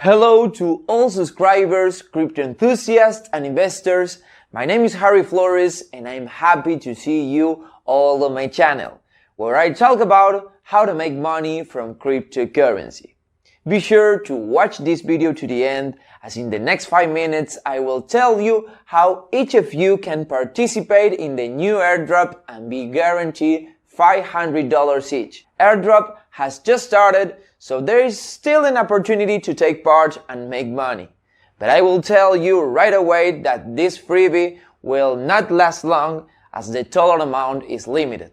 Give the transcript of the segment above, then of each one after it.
Hello to all subscribers, crypto enthusiasts and investors. My name is Harry Flores and I'm happy to see you all on my channel, where I talk about how to make money from cryptocurrency. Be sure to watch this video to the end, as in the next 5 minutes I will tell you how each of you can participate in the new airdrop and be guaranteed $500 each. Airdrop has just started, so there is still an opportunity to take part and make money. But I will tell you right away that this freebie will not last long, as the total amount is limited.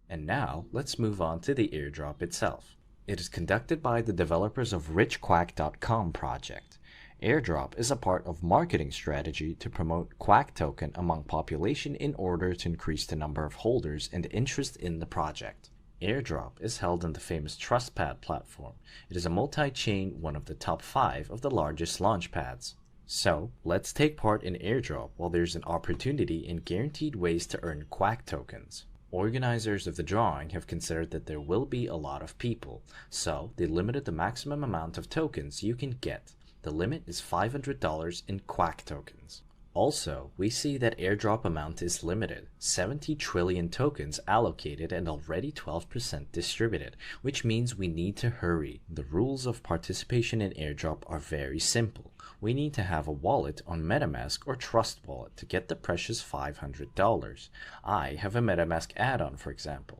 And now, let's move on to the airdrop itself. It is conducted by the developers of RICHQUACK.com project. Airdrop is a part of marketing strategy to promote Quack token among population in order to increase the number of holders and interest in the project. Airdrop is held on the famous TrustPad platform. It is a multi-chain, one of the top 5 of the largest launchpads. So, let's take part in Airdrop while there's an opportunity and guaranteed ways to earn Quack tokens. Organizers of the drawing have considered that there will be a lot of people, so they limited the maximum amount of tokens you can get. The limit is $500 in Quack tokens. Also, we see that airdrop amount is limited, 70 trillion tokens allocated and already 12% distributed, which means we need to hurry. The rules of participation in airdrop are very simple. We need to have a wallet on MetaMask or Trust Wallet to get the precious $500. I have a MetaMask add-on, for example.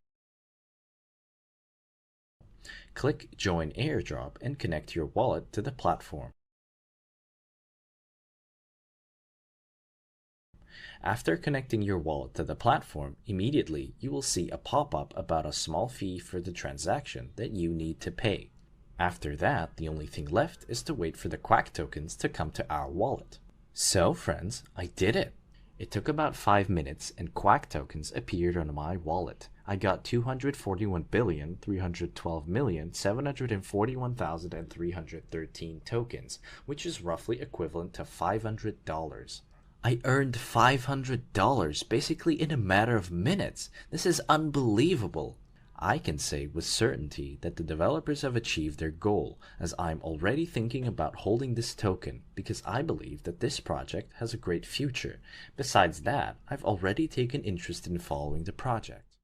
Click Join Airdrop and connect your wallet to the platform. After connecting your wallet to the platform, immediately you will see a pop-up about a small fee for the transaction that you need to pay. After that, the only thing left is to wait for the Quack tokens to come to our wallet. So friends, I did it! It took about 5 minutes and Quack tokens appeared on my wallet. I got 241,312,741,313 tokens, which is roughly equivalent to $500. I earned $500 basically in a matter of minutes. This is unbelievable. I can say with certainty that the developers have achieved their goal, as I'm already thinking about holding this token because I believe that this project has a great future. Besides that, I've already taken interest in following the project.